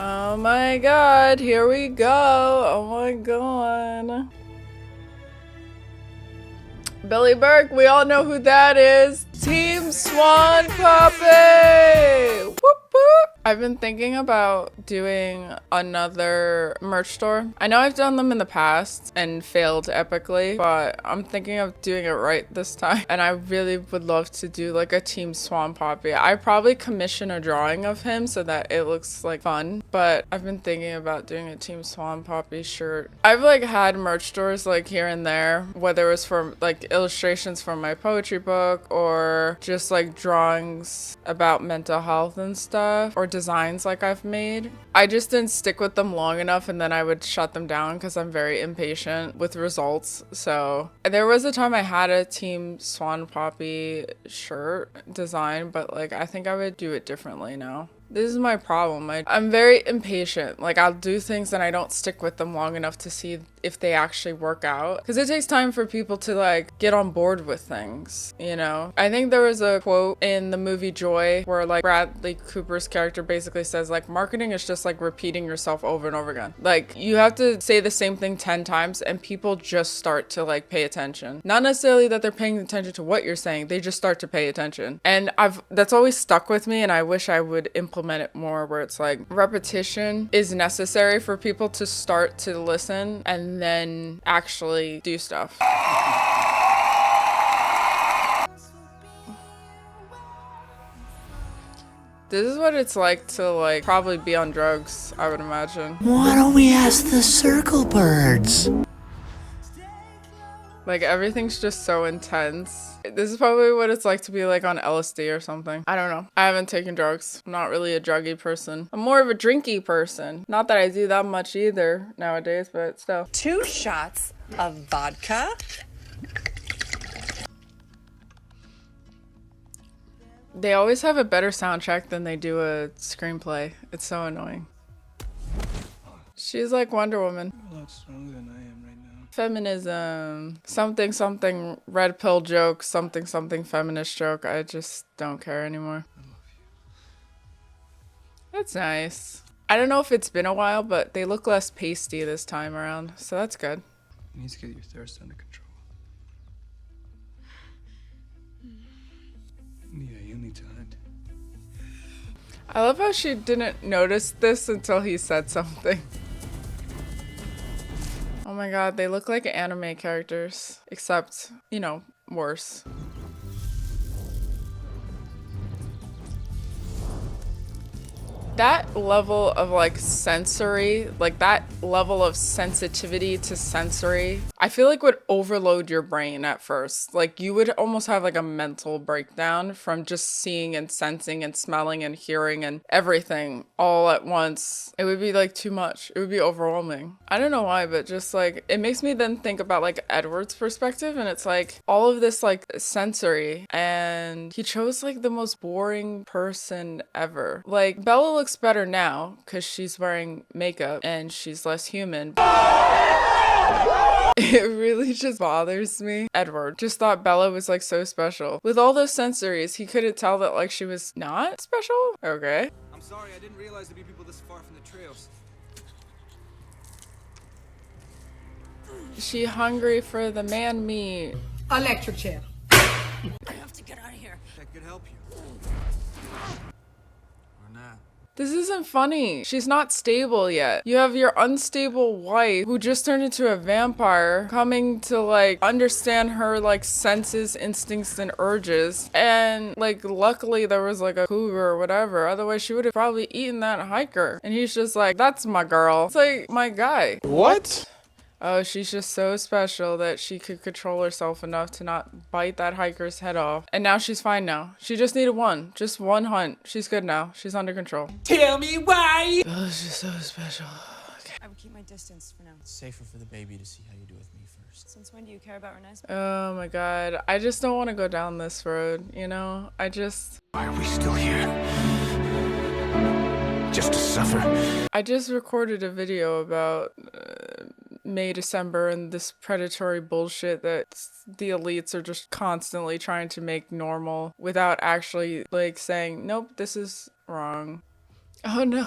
Oh my god, here we go. Oh my god. Billy Burke, we all know who that is. Team Swan Puppy! Whoop whoop! I've been thinking about doing another merch store. I know I've done them in the past and failed epically, but I'm thinking of doing it right this time. And I really would love to do like a Team Swan Poppy. I probably commission a drawing of him so that it looks like fun, but I've been thinking about doing a Team Swan Poppy shirt. I've like had merch stores like here and there, whether it was for like illustrations from my poetry book or just like drawings about mental health and stuff, or designs like I've made. I just didn't stick with them long enough and then I would shut them down because I'm very impatient with results. So there was a time I had a Team Swan Poppy shirt design, but like I think I would do it differently now. This is my problem. I'm very impatient. Like I'll do things and I don't stick with them long enough to see if they actually work out. Because it takes time for people to like get on board with things, you know? I think there was a quote in the movie Joy where like Bradley Cooper's character basically says like marketing is just like repeating yourself over and over again. Like you have to say the same thing 10 times and people just start to like pay attention. Not necessarily that they're paying attention to what you're saying, they just start to pay attention. And that's always stuck with me and I wish I would implement it more where it's like repetition is necessary for people to start to listen and then actually do stuff. This is what it's like to like probably be on drugs, I would imagine. Why don't we ask the circle birds? Like everything's just so intense. This is probably what it's like to be like on LSD or something. I don't know. I haven't taken drugs. I'm not really a druggy person. I'm more of a drinky person. Not that I do that much either nowadays, but still. 2 shots of vodka. They always have a better soundtrack than they do a screenplay. It's so annoying. She's like Wonder Woman. You're a lot stronger than I am right now. Feminism. Something, something red pill joke. Something, something feminist joke. I just don't care anymore. I love you. That's nice. I don't know if it's been a while, but they look less pasty this time around. So that's good. You need to get your thirst under control. Yeah, you need to hunt. I love how she didn't notice this until he said something. Oh my god, they look like anime characters. Except, you know, worse. That level of like sensory, like that level of sensitivity to sensory, I feel like would overload your brain at first. Like you would almost have like a mental breakdown from just seeing and sensing and smelling and hearing and everything all at once. It would be like too much. It would be overwhelming. I don't know why, but just like it makes me then think about like Edward's perspective and it's like all of this like sensory and he chose like the most boring person ever. Like Bella looks better now because she's wearing makeup and she's less human. It really just bothers me. Edward just thought Bella was like so special. With all those sensories, he couldn't tell that like she was not special? Okay. I'm sorry, I didn't realize there'd be people this far from the trails. She hungry for the man meat. Electric chair. I have to get out of here. That could help you. Or not. This isn't funny. She's not stable yet. You have your unstable wife who just turned into a vampire coming to like understand her like senses, instincts, and urges. And like luckily there was like a cougar or whatever. Otherwise she would have probably eaten that hiker. And he's just like, that's my girl. It's like my guy. What? Oh, she's just so special that she could control herself enough to not bite that hiker's head off. And now she's fine now. She just needed just one hunt. She's good now. She's under control. Tell me why! Oh, she's so special. Okay. I would keep my distance for now. It's safer for the baby to see how you do with me first. Since when do you care about Renee's? Oh my god. I just don't want to go down this road, you know? Why are we still here? Just to suffer? I just recorded a video about May, December, and this predatory bullshit that the elites are just constantly trying to make normal without actually like saying, nope, this is wrong. Oh no.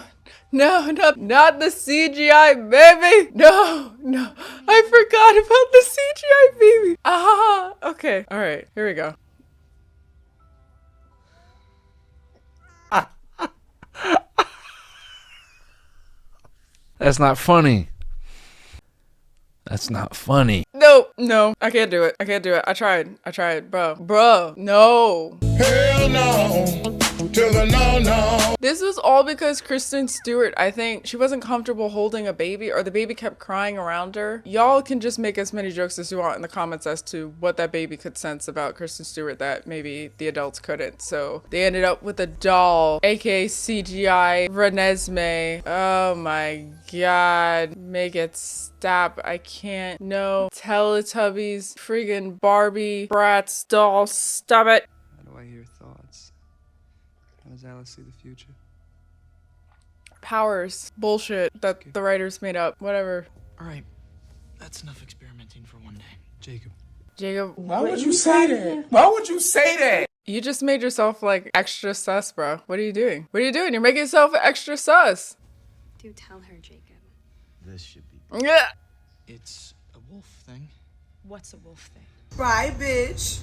No, not the CGI baby. No, no. I forgot about the CGI baby. Ah, okay. All right, here we go. That's not funny. That's not funny. No, no, I can't do it. I can't do it. I tried, bro, no. Hell no, to the no, no. This was all because Kristen Stewart, I think she wasn't comfortable holding a baby, or the baby kept crying around her. Y'all can just make as many jokes as you want in the comments as to what that baby could sense about Kristen Stewart that maybe the adults couldn't. So they ended up with a doll, aka CGI Renesmee. Oh my god. Make it stop. I can't. No. Teletubbies, friggin' Barbie, Bratz, doll. Stop it. How do I hear thoughts? How does Alice see the future? Powers. Bullshit that the writers made up. Whatever. All right, that's enough experimenting for one day. Jacob. Jacob, Why would you say that? Why would you say that? you just made yourself like extra sus, bro. What are you doing? What are you doing? You're making yourself extra sus. Do tell her, Jacob. This should be. Yeah. It's a wolf thing. What's a wolf thing? Bye, bitch.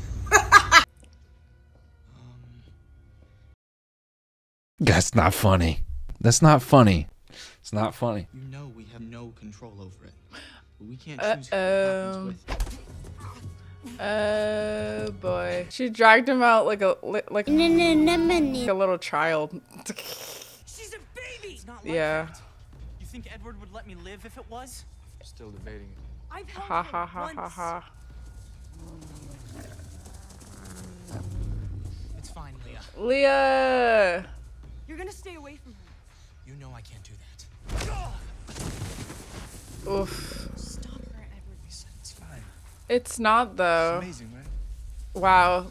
That's not funny. That's not funny. It's not funny. You know we have no control over it. We can't choose who it happens with. Oh boy. She dragged him out like a little child. She's a baby! It's not like Yeah. that. You think Edward would let me live if it was? Still debating it. I've held Ha him ha ha ha once. ha. It's fine, Leah. Leah. You're gonna stay away from her. You know I can't do that. Oof. Stop her, Edward. We said it's fine. It's not though. Amazing, right? Wow.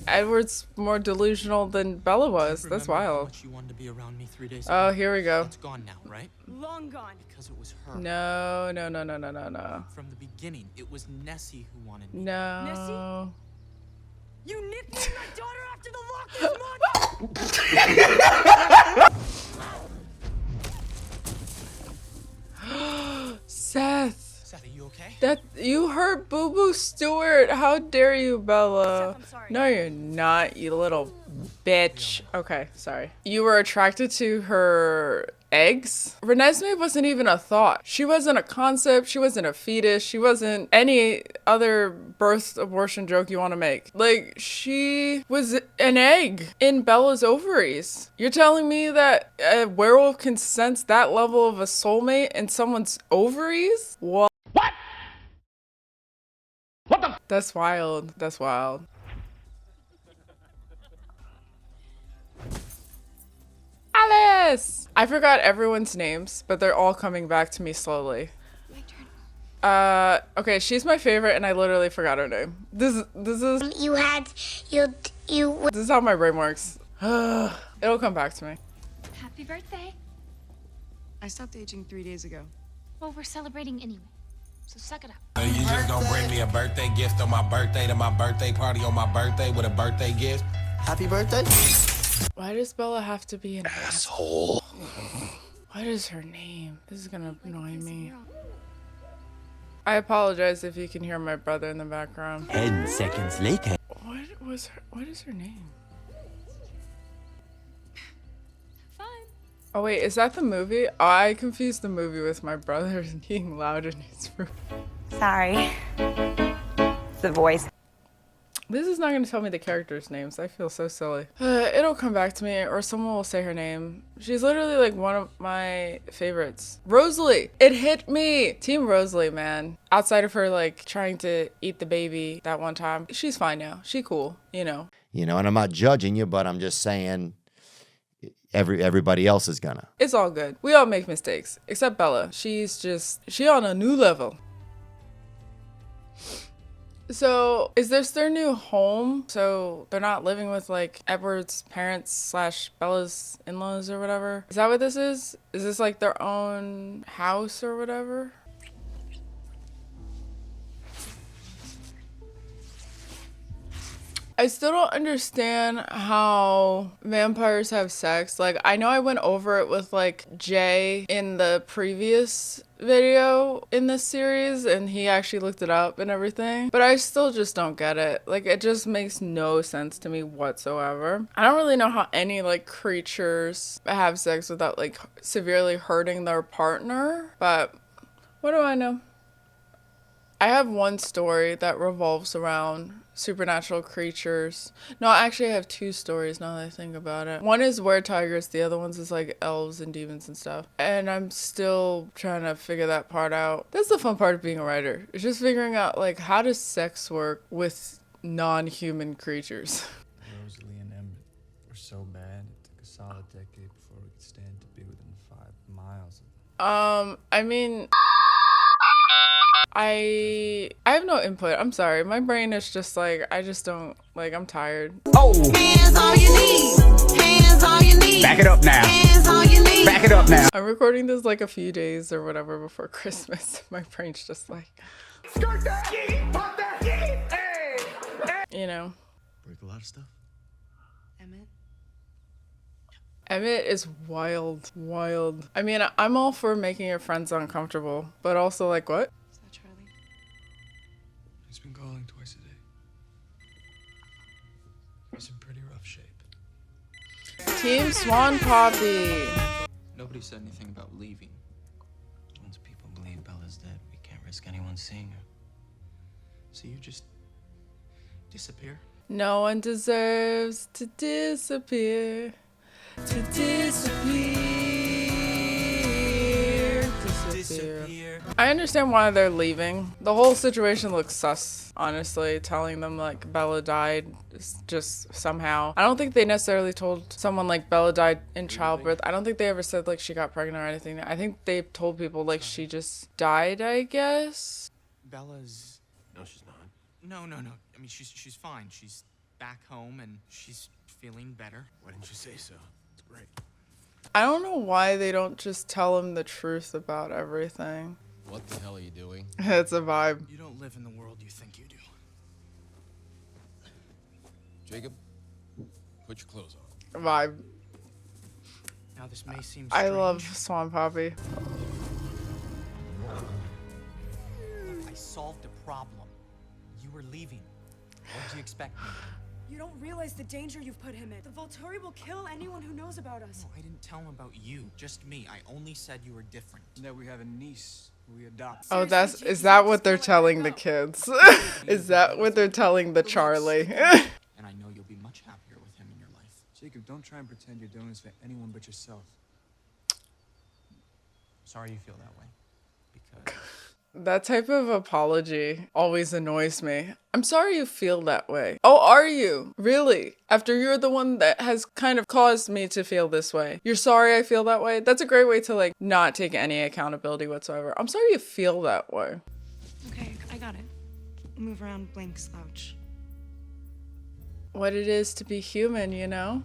Edward's more delusional than Bella was. Remember That's how wild. much you wanted to be around me 3 days Oh, ago? here we go. It's gone now, right? Long gone. Because it was her. No, no, no, no, no, no, no. From the beginning, it was Nessie who wanted me. No. You nicknamed my daughter after the Loch's monster! Seth. Seth, are you okay? That you hurt Boo Boo Stewart. How dare you, Bella? Seth, I'm sorry. No, you're not, you little bitch. Okay, sorry. You were attracted to her eggs? Renesmee wasn't even a thought. She wasn't a concept. She wasn't a fetus. She wasn't any other birth abortion joke you want to make. Like, she was an egg in Bella's ovaries. You're telling me that a werewolf can sense that level of a soulmate in someone's ovaries? What? That's wild. That's wild. Alice! I forgot everyone's names, but they're all coming back to me slowly. My turn. Okay, she's my favorite and I literally forgot her name. This is this is how my brain works. It'll come back to me. Happy birthday. I stopped aging 3 days ago. Well, we're celebrating anyway, so suck it up. You just gonna bring me a birthday gift on my birthday to my birthday party on my birthday with a birthday gift? Happy birthday. Why does Bella have to be an asshole? What is her name? This is gonna annoy me. I apologize if you can hear my brother in the background. 10 seconds later. What is her name? Fine. Oh wait, is that the movie? Oh, I confused the movie with my brother being loud in his room. Sorry. It's the voice. This is not going to tell me the characters' names. I feel so silly. It'll come back to me or someone will say her name. She's literally like one of my favorites. Rosalie! It hit me! Team Rosalie, man. Outside of her like trying to eat the baby that one time. She's fine now. She cool, you know. You know, and I'm not judging you, but I'm just saying everybody else is gonna. It's all good. We all make mistakes. Except Bella. She on a new level. So, is this their new home? So, they're not living with, like, Edward's parents / Bella's in-laws or whatever? Is that what this is? Is this, like, their own house or whatever? I still don't understand how vampires have sex. Like, I know I went over it with like Jay in the previous video in this series, and he actually looked it up and everything, but I still just don't get it. Like, it just makes no sense to me whatsoever. I don't really know how any like creatures have sex without like severely hurting their partner, but what do I know? I have one story that revolves around supernatural creatures. No, actually I have two stories now that I think about it. One is were-tigers, the other one's is like elves and demons and stuff. And I'm still trying to figure that part out. That's the fun part of being a writer. It's just figuring out like, how does sex work with non-human creatures? Rosalie and Emmett were so bad, it took a solid decade before we could stand to be within 5 miles of them. I mean, I have no input. I'm sorry. My brain is just like, I just don't, like, I'm tired. Oh! Hands on your knees! Hands on your knees! Back it up now! Hands on your knees! Back it up now! I'm recording this like a few days or whatever before Christmas. My brain's just like... Skirt that! Yeet! Pop that! Yeet! Hey! Hey! You know. Break a lot of stuff. Emmett? Emmett is wild. Wild. I mean, I'm all for making your friends uncomfortable, but also like, what? Is that Charlie? He's been calling twice a day. He's in pretty rough shape. Team Swan Poppy. Nobody said anything about leaving. Once people believe Bella's dead, we can't risk anyone seeing her. So you just disappear? No one deserves to disappear. To disappear. Disappear. I understand why they're leaving. The whole situation looks sus, honestly. Telling them like Bella died is just somehow. I don't think they necessarily told someone like Bella died in childbirth. I don't think they ever said like she got pregnant or anything. I think they told people like she just died, I guess. Bella's... No, she's not. No. I mean, she's fine. She's back home and she's feeling better. Why didn't you say so? It's great. I don't know why they don't just tell him the truth about everything. What the hell are you doing? It's a vibe. You don't live in the world you think you do. Jacob, put your clothes on. Vibe. Now this may seem I strange. love Swan Poppy. I solved a problem. You were leaving. What do you expect me? You don't realize the danger you've put him in. The Volturi will kill anyone who knows about us. No, I didn't tell him about you. Just me. I only said you were different. That we have a niece who we adopt. Oh, is that what they're telling the kids? Is that what they're telling the Charlie? And I know you'll be much happier with him in your life. Jacob, don't try and pretend you're doing this for anyone but yourself. Sorry you feel that way. Because That type of apology always annoys me. I'm sorry you feel that way. Oh, are you? Really? After you're the one that has kind of caused me to feel this way. You're sorry I feel that way? That's a great way to like not take any accountability whatsoever. I'm sorry you feel that way. Okay, I got it. Move around, blink, slouch. What it is to be human, you know?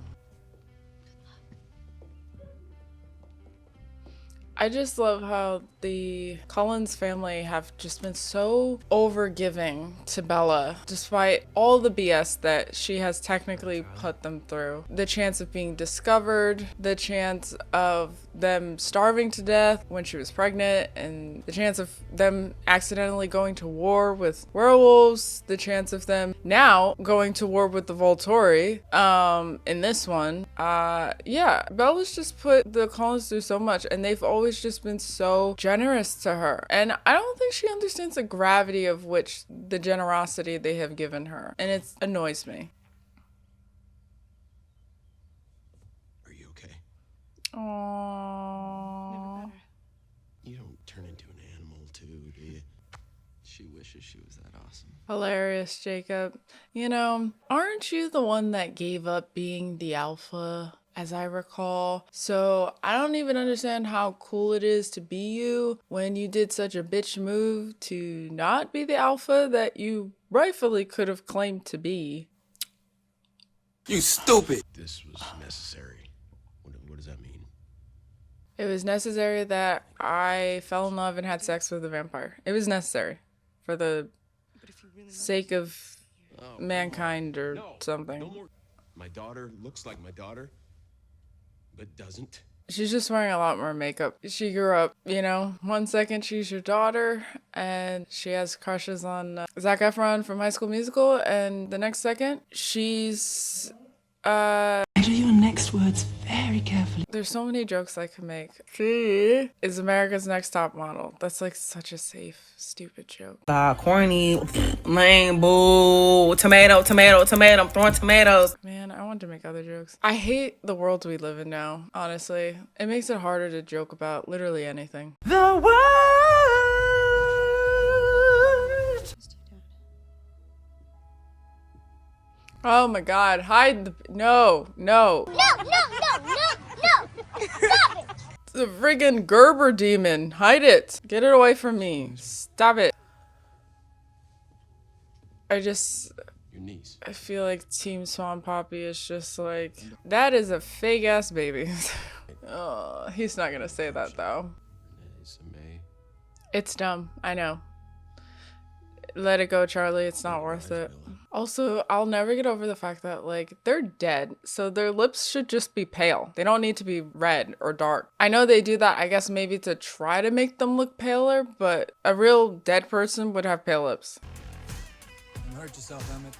I just love how the Collins family have just been so overgiving to Bella, despite all the BS that she has technically put them through. The chance of being discovered, the chance of them starving to death when she was pregnant, and the chance of them accidentally going to war with werewolves, the chance of them now going to war with the Volturi, in this one. Yeah, Bella's just put the Collins through so much, and they've always just been so generous to her. And I don't think she understands the gravity of which the generosity they have given her. And it annoys me. are you okay? Aww. You don't turn into an animal too, do you? She wishes she was that awesome. Hilarious, Jacob. You know, aren't you the one that gave up being the alpha, as I recall? So I don't even understand how cool it is to be you when you did such a bitch move to not be the alpha that you rightfully could have claimed to be. You stupid! This was necessary. What does that mean? It was necessary that I fell in love and had sex with a vampire. It was necessary for the sake of mankind or something. My daughter looks like my daughter, but doesn't. She's just wearing a lot more makeup. She grew up, you know, one second she's your daughter and she has crushes on Zac Efron from High School Musical, and the next second she's Measure your next words very carefully. there's so many jokes I could make. She is America's Next Top Model. That's like such a safe, stupid joke. Corny, lame, boo, tomato, tomato, tomato. I'm throwing tomatoes. Man, I want to make other jokes. I hate the world we live in now, honestly. It makes it harder to joke about literally anything. The world. Oh my god, hide the— no. No, no, no, no, no! Stop it! It's a friggin' Gerber demon. Hide it. Get it away from me. Stop it. Your niece. I feel like Team Swan Poppy is just like, that is a fake ass baby. Oh, he's not gonna say that though. It's dumb, I know. Let it go, Charlie. It's not worth it. Also, I'll never get over the fact that, like, they're dead, so their lips should just be pale. They don't need to be red or dark. I know they do that, I guess, maybe to try to make them look paler, but a real dead person would have pale lips. You hurt yourself, Emmett.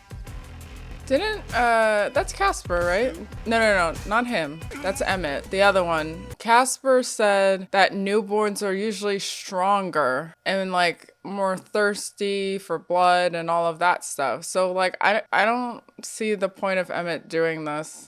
That's Casper, right? No, not him. That's Emmett, the other one. Casper said that newborns are usually stronger and like more thirsty for blood and all of that stuff. So like, I don't see the point of Emmett doing this.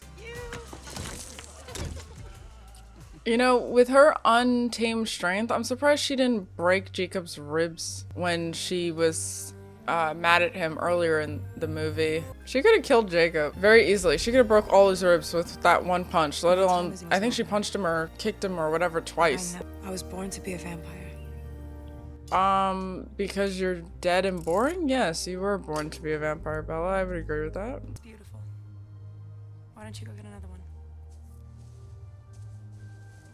You know, with her untamed strength, I'm surprised she didn't break Jacob's ribs when she was mad at him earlier in the movie. She could have killed Jacob very easily. She could have broke all his ribs with that one punch, let alone, I think she punched him or kicked him or whatever twice. I was born to be a vampire. Because you're dead and boring? Yes, you were born to be a vampire, Bella. I would agree with that. It's beautiful. Why don't you go get another one?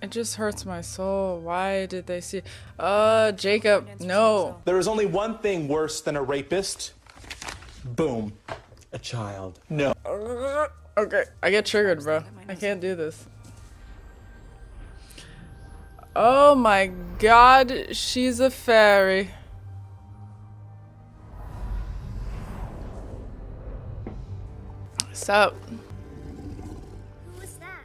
It just hurts my soul. Why did they see— Jacob, no. There is only one thing worse than a rapist. Boom. A child. No. Okay, I get triggered, bro. I can't do this. Oh my god, she's a fairy. Sup? Who was that?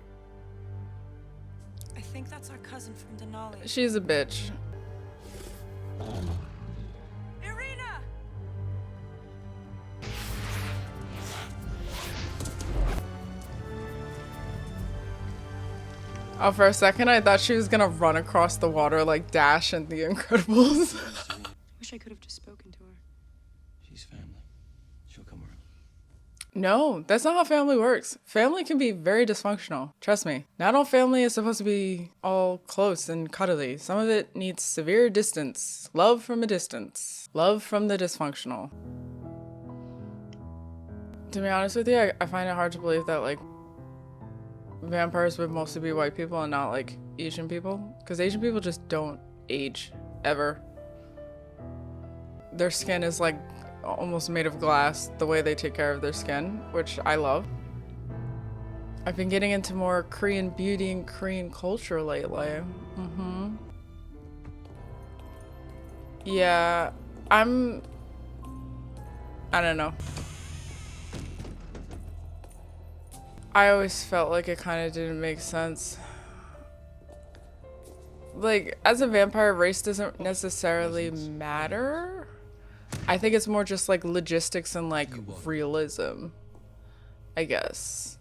I think that's our cousin from Denali. She's a bitch. Irina! Oh, for a second I thought she was gonna run across the water like Dash in The Incredibles. Wish I could have just spoken to her. She's family. She'll come around. No, that's not how family works. Family can be very dysfunctional. Trust me. Not all family is supposed to be all close and cuddly. Some of it needs severe distance. Love from a distance. Love from the dysfunctional. To be honest with you, I find it hard to believe that, like, vampires would mostly be white people and not, like, Asian people. Because Asian people just don't age. Ever. Their skin is, like, almost made of glass, the way they take care of their skin, which I love. I've been getting into more Korean beauty and Korean culture lately. Yeah, I don't know. I always felt like it kind of didn't make sense. Like, as a vampire, race doesn't necessarily matter. I think it's more just like logistics and like realism, I guess.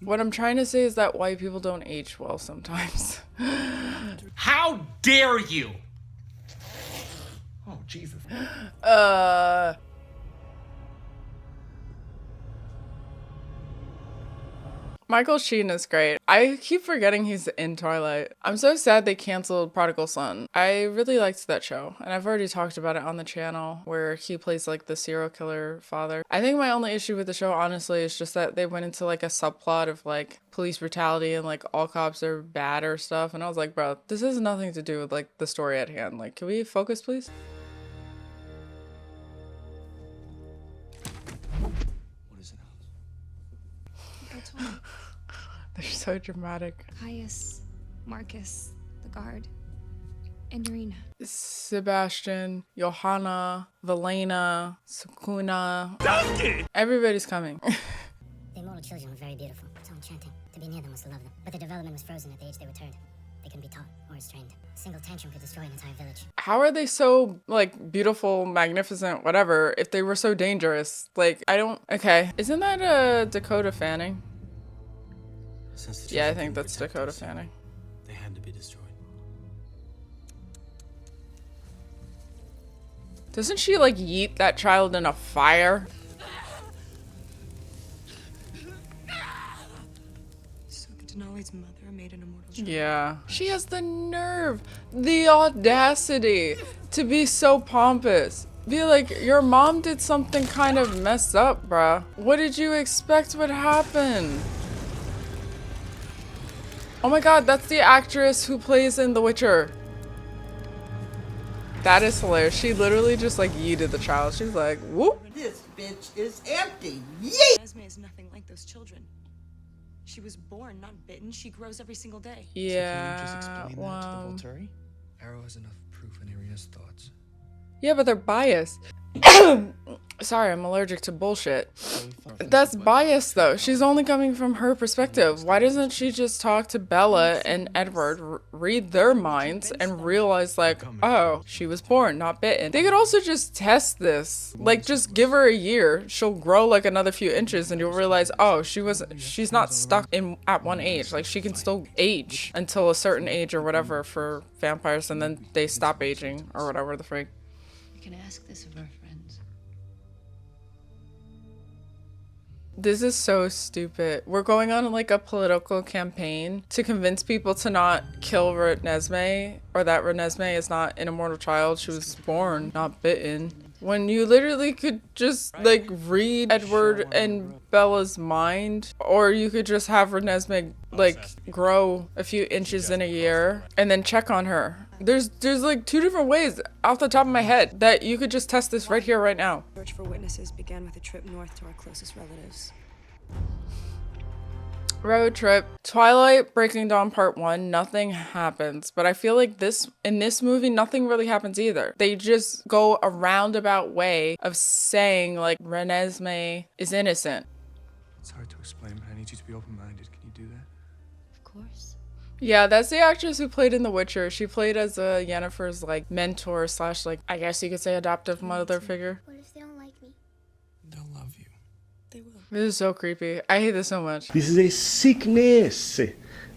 What I'm trying to say is that white people don't age well sometimes. How dare you? Oh, Jesus. Michael Sheen is great. I keep forgetting he's in Twilight. I'm so sad they canceled Prodigal Son. I really liked that show, and I've already talked about it on the channel where he plays like the serial killer father. I think my only issue with the show, honestly, is just that they went into like a subplot of like police brutality and like all cops are bad or stuff, and I was like, bro, this has nothing to do with like the story at hand. Like, can we focus, please? So dramatic. Caius, Marcus, the guard, and Irina. Sebastian, Johanna, Velena, Sukuna. Donkey! Everybody's coming. The immortal children were very beautiful. So enchanting. To be near them was to love them. But their development was frozen at the age they were turned. They couldn't be taught or restrained. A single tantrum could destroy an entire village. How are they so, like, beautiful, magnificent, whatever, if they were so dangerous? Like, I don't... Okay. Isn't that Dakota Fanning? Yeah, I think that's Dakota Fanning. They had to be destroyed. Doesn't she, like, yeet that child in a fire? So Denali's mother made an immortal child. Yeah. She has the nerve, the audacity to be so pompous. Be like, your mom did something kind of messed up, bruh. What did you expect would happen? Oh my god, that's the actress who plays in The Witcher. That is hilarious. She literally just like yeeted the child. She's like, whoop. This bitch is empty. Esme is nothing like those children. She was born, not bitten. She grows every single day. Yeah, wow. Arrow has enough proof in Irina's thoughts. Yeah, but they're biased. Sorry, I'm allergic to bullshit. That's biased though. She's only coming from her perspective. Why doesn't she just talk to Bella and Edward, read their minds, and realize like, oh, she was born, not bitten. They could also just test this. Like, just give her a year. She'll grow like another few inches and you'll realize, oh, she's not stuck in at one age. Like, she can still age until a certain age or whatever for vampires, and then they stop aging or whatever the freak. You can ask this of our friends. This is so stupid. We're going on like a political campaign to convince people to not kill Renesmee, or that Renesmee is not an immortal child. She was born, not bitten. When you literally could just like read Edward and Bella's mind, or you could just have Renesmee like grow a few inches in a year and then check on her. There's like two different ways off the top of my head that you could just test this right here, right now. Search for witnesses began with a trip north to our closest relatives. Road trip. Twilight Breaking Dawn Part 1, nothing happens. But I feel like in this movie, nothing really happens either. They just go a roundabout way of saying like Renesmee is innocent. It's hard to explain, but I need you to be open-minded. Can you do that? Of course. Yeah, that's the actress who played in The Witcher. She played as Yennefer's like mentor slash like, I guess you could say adoptive mother figure. What if they don't like me? They'll love you. They will. This is so creepy. I hate this so much. This is a sickness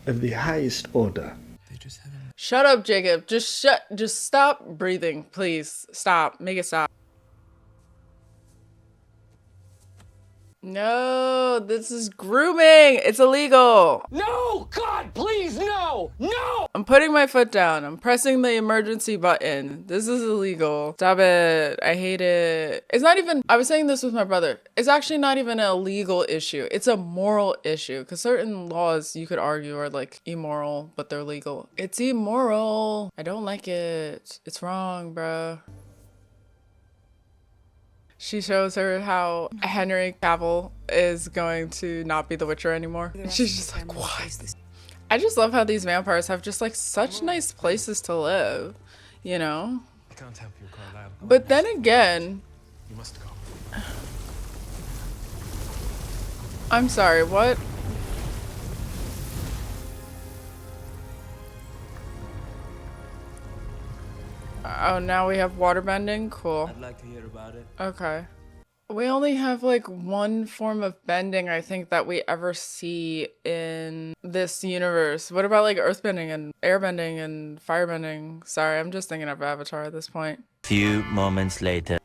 of the highest order. They just haven't. Shut up, Jacob. Just stop breathing, please. Stop. Make it stop. No, this is grooming. It's illegal. No! God, please, no! No! I'm putting my foot down. I'm pressing the emergency button. This is illegal. Stop it. I hate it. It's not even, I was saying this with my brother. It's actually not even a legal issue. It's a moral issue, because certain laws you could argue are like immoral, but they're legal. It's immoral. I don't like it. It's wrong, bruh. She shows her how Henry Cavill is going to not be the Witcher anymore. And she's just like, what? I just love how these vampires have just like such nice places to live, you know? I can't help you, Carlisle. But then again, You must go. I'm sorry, what? Oh, now we have waterbending? Cool. I'd like to hear about it. Okay. We only have like one form of bending, I think, that we ever see in this universe. What about like earthbending and airbending and firebending? Sorry, I'm just thinking of Avatar at this point. Few moments later.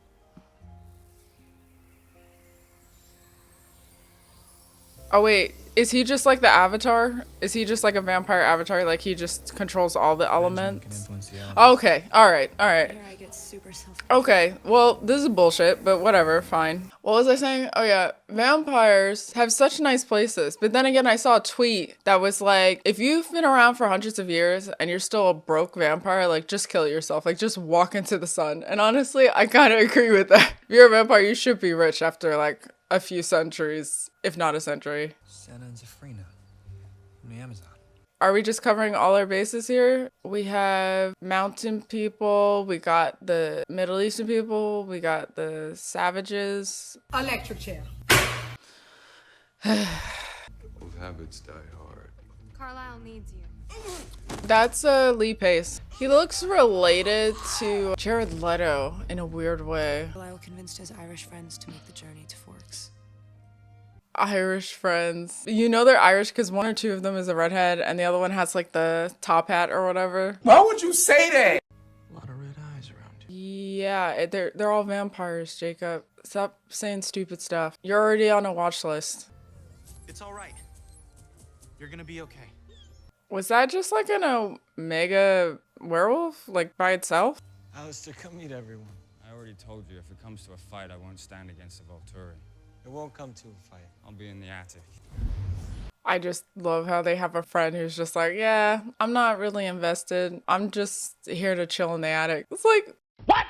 Oh wait, is he just like the Avatar? Is he just like a vampire avatar? Like he just controls all the elements? Okay, alright. Here I get super self. Okay, well, this is bullshit, but whatever, fine. What was I saying? Oh yeah, vampires have such nice places. But then again, I saw a tweet that was like, if you've been around for hundreds of years and you're still a broke vampire, like just kill yourself. Like just walk into the sun. And honestly, I kind of agree with that. If you're a vampire, you should be rich after like a few centuries, if not a century. Senna and Zafrina. on the Amazon. Are we just covering all our bases here? We have mountain people, we got the Middle Eastern people, we got the savages. Electric chair. Old habits die hard. Carlisle needs you. That's Lee Pace. He looks related to Jared Leto in a weird way. Carlisle convinced his Irish friends to make the journey to Forks. Irish friends. You know they're Irish because one or two of them is a redhead and the other one has like the top hat or whatever. Why would you say that? A lot of red eyes around you. Yeah, they're all vampires, Jacob. Stop saying stupid stuff. You're already on a watch list. It's all right. You're gonna be okay. Was that just like an omega werewolf, like by itself? Alistair, come meet everyone. I already told you, if it comes to a fight, I won't stand against the Volturi. It won't come to a fight. I'll be in the attic. I just love how they have a friend who's just like, yeah, I'm not really invested. I'm just here to chill in the attic. It's like, what?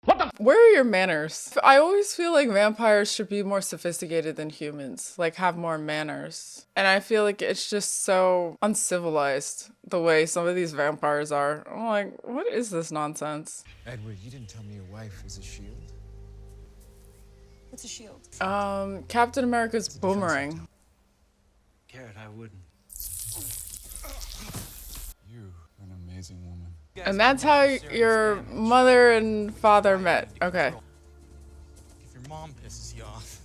What the? Where are your manners? I always feel like vampires should be more sophisticated than humans, like have more manners. And I feel like it's just so uncivilized the way some of these vampires are. I'm like, what is this nonsense? Edward, you didn't tell me your wife was a shield. What's a shield? Captain America's boomerang. Garrett, I wouldn't. You are an amazing woman. And that's how your mother and father met. Okay. If your mom pisses you off,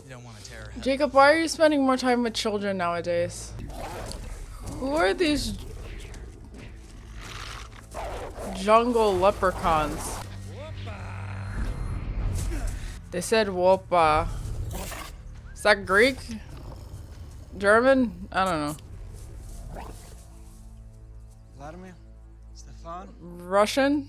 you don't want to tear her head. Jacob, why are you spending more time with children nowadays? Who are these jungle leprechauns? They said Wopa. Is that Greek? German? I don't know. Vladimir? Stefan? Russian?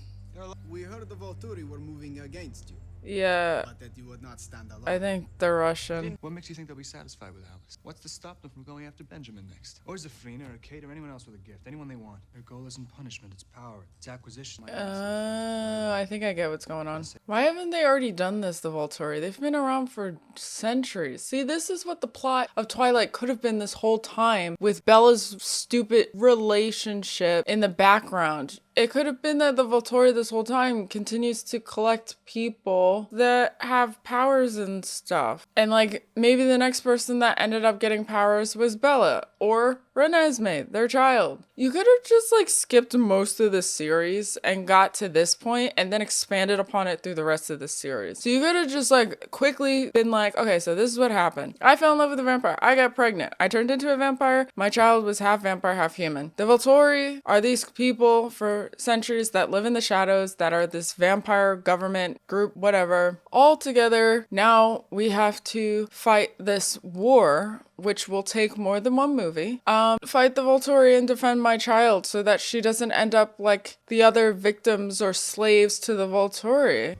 We heard the Volturi were moving against you. Yeah. But that you would not stand alone. I think they're Russian. What makes you think they'll be satisfied with Alice? What's to stop them from going after Benjamin next? Or Zafrina or Kate or anyone else with a gift? Anyone they want. Their goal isn't punishment, it's power. It's acquisition. I think I get what's going on. Why haven't they already done this, the Volturi? They've been around for centuries. See, this is what the plot of Twilight could have been this whole time, with Bella's stupid relationship in the background. It could have been that the Volturi this whole time continues to collect people that have powers and stuff. And like, maybe the next person that ended up getting powers was Bella or Renesmee, their child. You could have just like skipped most of the series and got to this point and then expanded upon it through the rest of the series. So you could have just like quickly been like, okay, so this is what happened. I fell in love with a vampire. I got pregnant. I turned into a vampire. My child was half vampire, half human. The Volturi are these people for centuries that live in the shadows, that are this vampire government group, whatever. All together, now we have to fight this war, which will take more than one movie. Fight the Volturi and defend my child so that she doesn't end up like the other victims or slaves to the Volturi.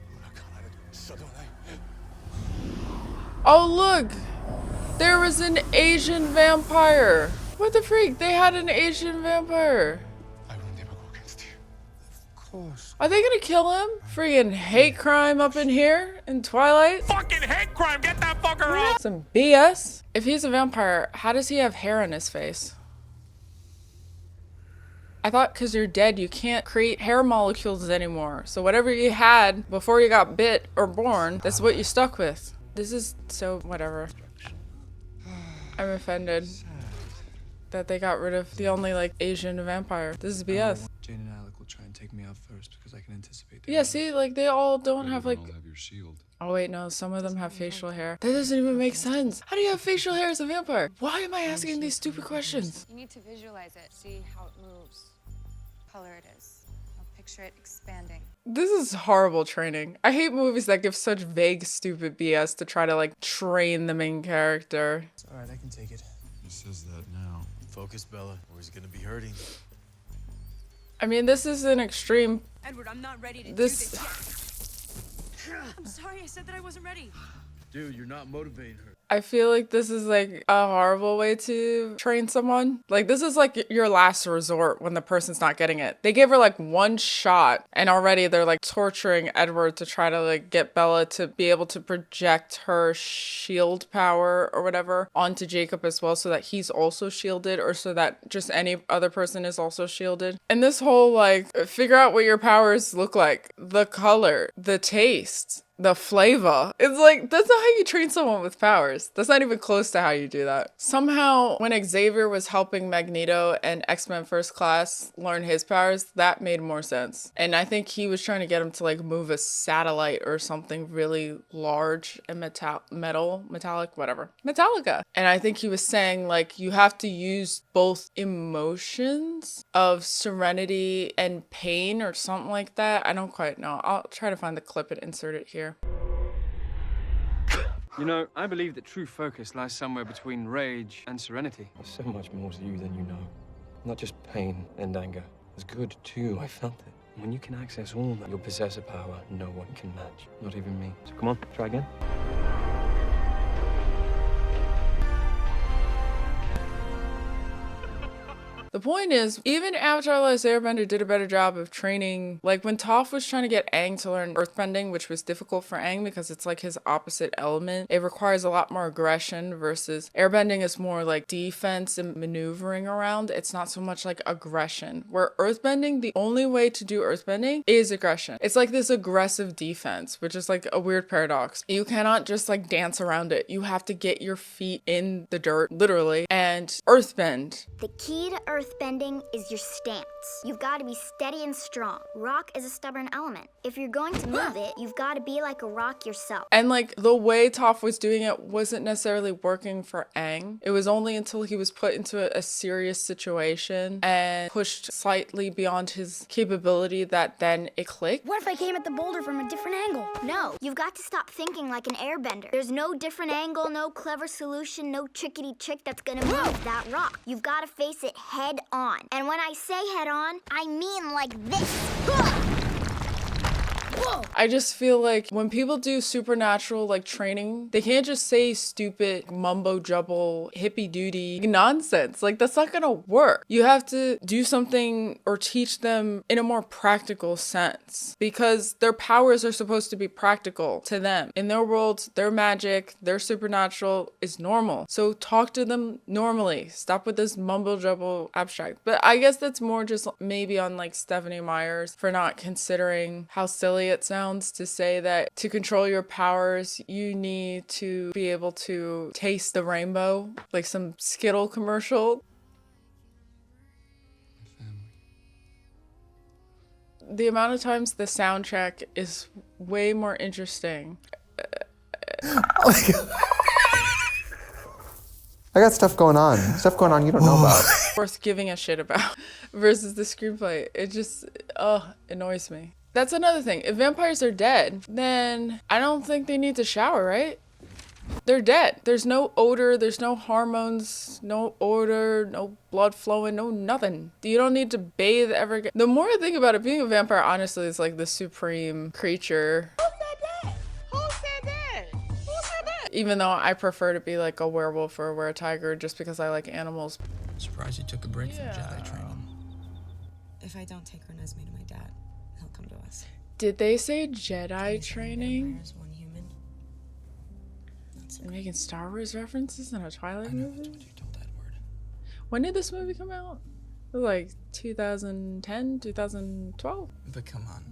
Oh look! There was an Asian vampire! What the freak? They had an Asian vampire! Are they gonna kill him? Freaking hate crime up in here in Twilight? Fucking hate crime! Get that fucker out! Some BS. If he's a vampire, how does he have hair on his face? I thought because you're dead, you can't create hair molecules anymore. So whatever you had before you got bit or born, that's what you stuck with. This is so whatever. I'm offended that they got rid of the only like Asian vampire. This is BS. Jane and Alec will try and take me out first because I can anticipate. Yeah, see, like they all don't have like. All have your shield. Oh wait, no, some of them have facial hair. That doesn't even make sense. How do you have facial hair as a vampire? Why am I asking these stupid questions? You need to visualize it, see how it moves, what color it is. I'll picture it expanding. This is horrible training. I hate movies that give such vague, stupid BS to try to like train the main character. It's alright, I can take it. He says that now. Focus, Bella, or he's gonna be hurting. I mean, this is an extreme. Edward, I'm not ready to do This. this yet. I'm sorry, I said that I wasn't ready. Dude, you're not motivating her. I feel like this is like a horrible way to train someone. Like this is like your last resort when the person's not getting it. They gave her like one shot and already they're like torturing Edward to try to like get Bella to be able to project her shield power or whatever onto Jacob as well so that he's also shielded or so that just any other person is also shielded. And this whole like figure out what your powers look like, the color, the taste, the flavor. It's like, that's not how you train someone with powers. That's not even close to how you do that. Somehow, when Xavier was helping Magneto and X-Men First Class learn his powers, that made more sense. And I think he was trying to get him to like move a satellite or something really large and metallic, whatever. Metallica. And I think he was saying like, you have to use both emotions of serenity and pain or something like that. I don't quite know. I'll try to find the clip and insert it here. You know, I believe that true focus lies somewhere between rage and serenity. There's so much more to you than you know. Not just pain and anger. It's good, too. I felt it. When you can access all that, you'll possess a power no one can match. Not even me. So come on, try again. The point is, even Avatar: The Last Airbender did a better job of training. Like when Toph was trying to get Aang to learn earthbending, which was difficult for Aang because it's like his opposite element. It requires a lot more aggression versus airbending is more like defense and maneuvering around. It's not so much like aggression. Where earthbending, the only way to do earthbending is aggression. It's like this aggressive defense, which is like a weird paradox. You cannot just like dance around it. You have to get your feet in the dirt, literally, and earthbend. The key to earthbending is your stance. You've got to be steady and strong. Rock is a stubborn element. If you're going to move it, you've got to be like a rock yourself. And like the way Toph was doing it wasn't necessarily working for Aang. It was only until he was put into a serious situation and pushed slightly beyond his capability that then it clicked. What if I came at the boulder from a different angle? No, you've got to stop thinking like an airbender. There's no different angle, no clever solution, no trickety trick that's gonna move that rock. You've got to face it head on. And when I say head on, I mean like this. Whoa. I just feel like when people do supernatural like training, they can't just say stupid mumbo jumbo hippie duty nonsense. Like that's not gonna work. You have to do something or teach them in a more practical sense because their powers are supposed to be practical to them. In their world, their magic, their supernatural is normal. So talk to them normally. Stop with this mumbo jumbo abstract. But I guess that's more just maybe on like Stephanie Meyer's for not considering how silly it sounds to say that to control your powers, you need to be able to taste the rainbow, like some Skittle commercial. The amount of times the soundtrack is way more interesting. I got stuff going on you don't know about. Worth giving a shit about versus the screenplay. It just, annoys me. That's another thing. If vampires are dead, then I don't think they need to shower, right? They're dead. There's no odor, there's no hormones, no odor, no blood flowing, no nothing. You don't need to bathe ever again. The more I think about it, being a vampire honestly is like the supreme creature. Who said that? Who said that? Who said that? Even though I prefer to be like a werewolf or a were-tiger just because I like animals. I'm surprised you took a break from Jedi training. If I don't take Renesmee to my dad, he'll come to us. Did they say Jedi training? One human. They're making Star Wars references in a Twilight movie? When did this movie come out? It was like 2010, 2012? But come on.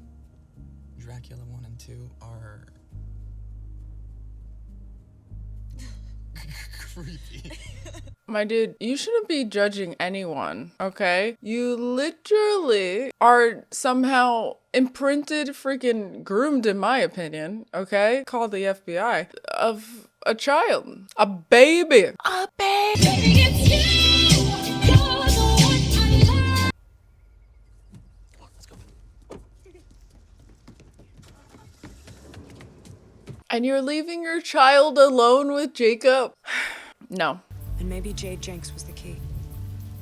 Dracula 1 and 2 are... creepy. My dude, you shouldn't be judging anyone, okay? You literally are somehow imprinted, freaking groomed, in my opinion, okay? Call the FBI, of a child. A baby. A baby. And you're leaving your child alone with Jacob? No. And maybe Jade Jenks was the key.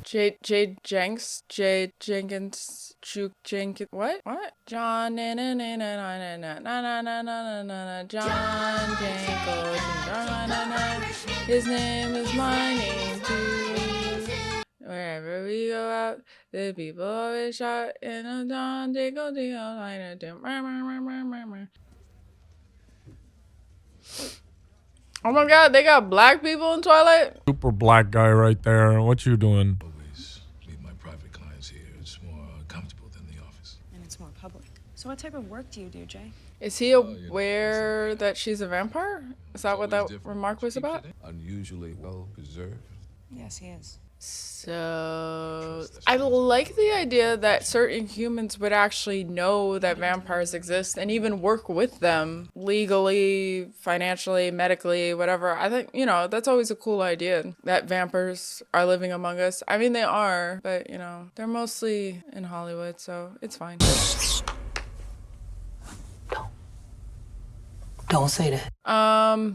J Jenks, J Jenkins, Juke Jenkins. What? John na na na na na na na na na na na John Jenkins. His name is my name too. Wherever we go out, the people always shout in a John Jenkins line. Oh my God, they got black people in Twilight? Super black guy right there. What you doing? Leave my private clients here. It's more comfortable than the office. And it's more public. So what type of work do you do, Jay? Is he aware that she's a vampire? Is that what that remark was about? Unusually well preserved. Yes, he is. So I like the idea that certain humans would actually know that vampires exist and even work with them legally, financially, medically, whatever. I think, you know, that's always a cool idea that vampires are living among us. I mean, they are, but you know, they're mostly in Hollywood, so it's fine. Don't say that.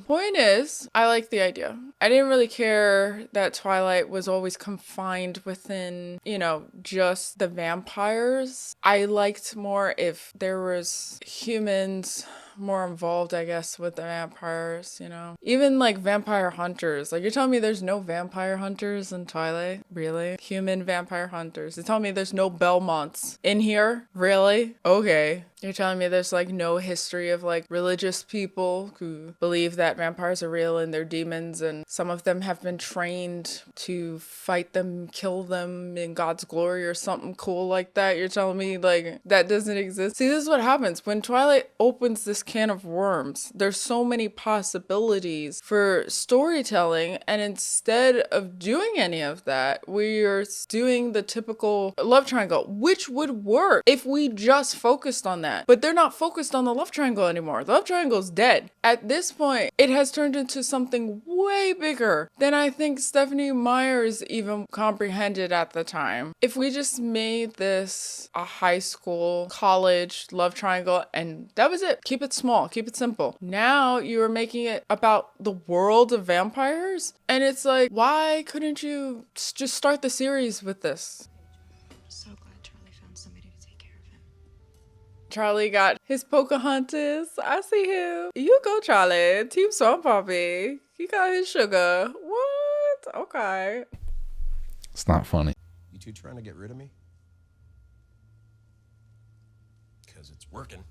Point is, I like the idea. I didn't really care that Twilight was always confined within, you know, just the vampires. I liked more if there was humans more involved, I guess, with the vampires, you know. Even like vampire hunters. Like, you're telling me there's no vampire hunters in Twilight? Really? Human vampire hunters. You're telling me there's no Belmonts in here? Really? Okay. You're telling me there's like no history of like religious people who believe that vampires are real and they're demons, and some of them have been trained to fight them, kill them in God's glory or something cool like that. You're telling me like that doesn't exist? See, this is what happens when Twilight opens this can of worms. There's so many possibilities for storytelling, and instead of doing any of that, we're doing the typical love triangle, which would work if we just focused on that. But they're not focused on the love triangle anymore. The love triangle is dead. At this point, it has turned into something way bigger than I think Stephanie Meyers even comprehended at the time. If we just made this a high school, college love triangle and that was it, keep it small, keep it simple. Now you are making it about the world of vampires, and it's like, why couldn't you just start the series with this? So glad Charlie found somebody to take care of him. Charlie got his Pocahontas. I see him. You go, Charlie. Team Swamp Poppy. He got his sugar. What? Okay. It's not funny. You two trying to get rid of me? Because it's working.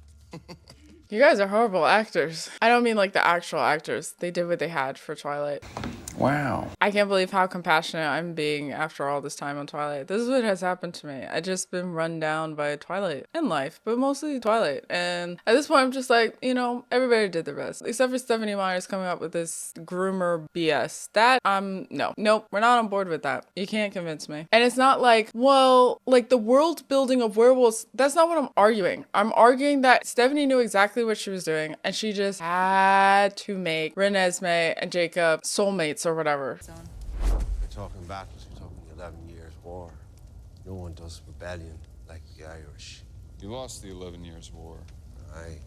You guys are horrible actors. I don't mean like the actual actors. They did what they had for Twilight. Wow. I can't believe how compassionate I'm being after all this time on Twilight. This is what has happened to me. I just been run down by Twilight and life, but mostly Twilight. And at this point, I'm just like, you know, everybody did their best. Except for Stephanie Meyers coming up with this groomer BS. That, nope, we're not on board with that. You can't convince me. And it's not like, well, like the world building of werewolves, that's not what I'm arguing. I'm arguing that Stephanie knew exactly what she was doing, and she just had to make Renesmee and Jacob soulmates or whatever. We're talking battles, we're talking 11 years war. No one does rebellion like the Irish. You lost the 11 years war. Aye,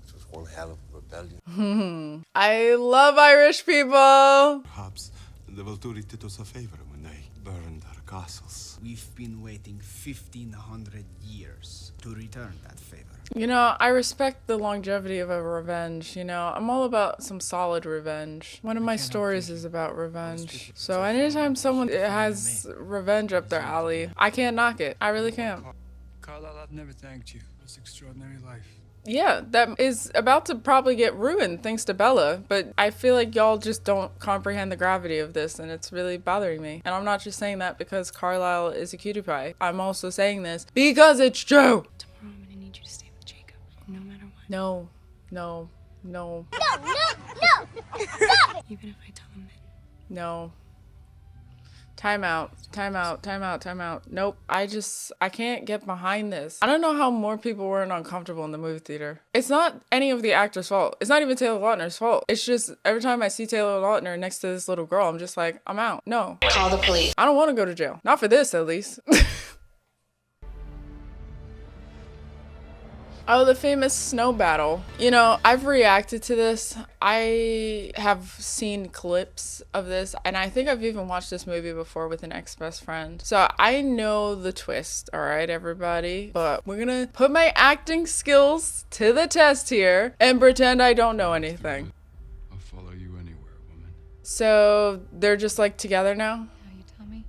it was one hell of a rebellion. I love Irish people. Perhaps the Volturi did us a favor when they burned our castles. We've been waiting 1,500 years to return that favor. You know, I respect the longevity of a revenge. You know, I'm all about some solid revenge. One of my stories is about revenge. So anytime someone has revenge up their alley, I can't knock it. I really can't. Carlisle, I've never thanked you. It's extraordinary life. Yeah, that is about to probably get ruined thanks to Bella, but I feel like y'all just don't comprehend the gravity of this, and it's really bothering me. And I'm not just saying that because Carlisle is a cutie pie. I'm also saying this because it's true. Tomorrow I'm gonna need you to stay with Jacob, no matter what. No, no, no. No! Stop it! Even if I tell him that. No. Time out. Nope. I can't get behind this. I don't know how more people weren't uncomfortable in the movie theater. It's not any of the actors' fault. It's not even Taylor Lautner's fault. It's just every time I see Taylor Lautner next to this little girl, I'm just like, I'm out. No. Call the police. I don't want to go to jail. Not for this, at least. Oh, the famous snow battle. You know, I've reacted to this. I have seen clips of this, and I think I've even watched this movie before with an ex-best friend. So I know the twist, all right, everybody? But we're gonna put my acting skills to the test here and pretend I don't know anything. I'll follow you anywhere, woman. So they're just like together now? You tell me.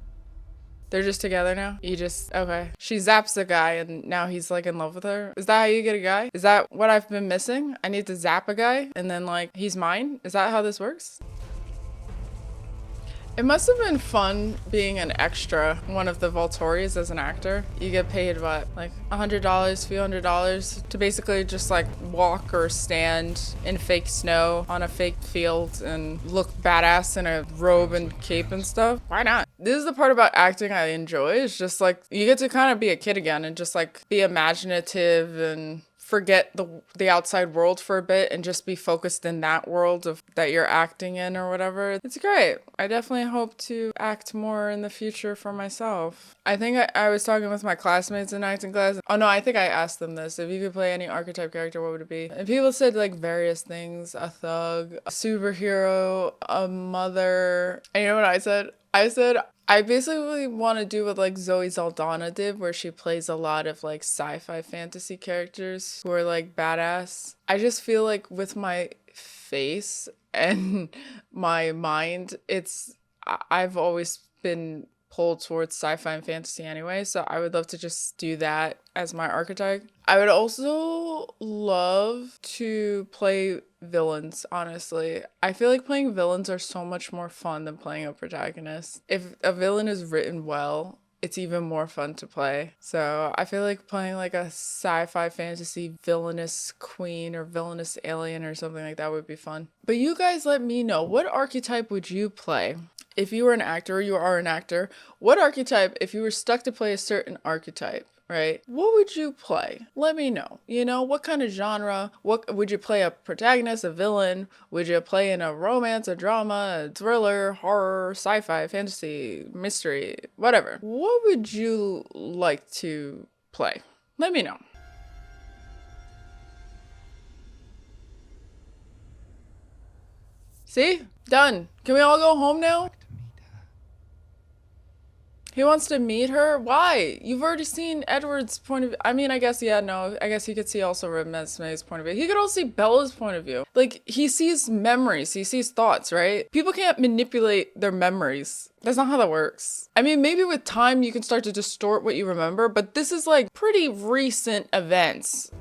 They're just together now? Okay. She zaps the guy and now he's like in love with her. Is that how you get a guy? Is that what I've been missing? I need to zap a guy and then like he's mine? Is that how this works? It must have been fun being an extra, one of the Volturi's as an actor. You get paid what, like $100, few $100 to basically just like walk or stand in fake snow on a fake field and look badass in a robe and cape and stuff. Why not? This is the part about acting I enjoy. It's just like you get to kind of be a kid again and just like be imaginative and forget the outside world for a bit and just be focused in that world of that you're acting in or whatever. It's great. I definitely hope to act more in the future for myself. I think I was talking with my classmates in acting class. Oh no, I think I asked them this. If you could play any archetype character, what would it be? And people said like various things. A thug, a superhero, a mother. And you know what I said? I said, I basically want to do what like Zoe Saldana did, where she plays a lot of like sci-fi fantasy characters who are like badass. I just feel like with my face and my mind, I've always been pulled towards sci-fi and fantasy anyway, so I would love to just do that as my archetype. I would also love to play villains, honestly. I feel like playing villains are so much more fun than playing a protagonist. If a villain is written well, it's even more fun to play. So I feel like playing like a sci-fi fantasy villainous queen or villainous alien or something like that would be fun. But you guys let me know, what archetype would you play? If you were an actor, or you are an actor, what archetype, if you were stuck to play a certain archetype, right? What would you play? Let me know. You know, what kind of genre? What would you play? A protagonist, a villain? Would you play in a romance, a drama, a thriller, horror, sci-fi, fantasy, mystery, whatever? What would you like to play? Let me know. See? Done. Can we all go home now? He wants to meet her? Why? You've already seen Edward's point of view. I mean, I guess, yeah, no. I guess he could see also Renesmee's point of view. He could also see Bella's point of view. Like, he sees memories. He sees thoughts, right? People can't manipulate their memories. That's not how that works. I mean, maybe with time you can start to distort what you remember, but this is like pretty recent events.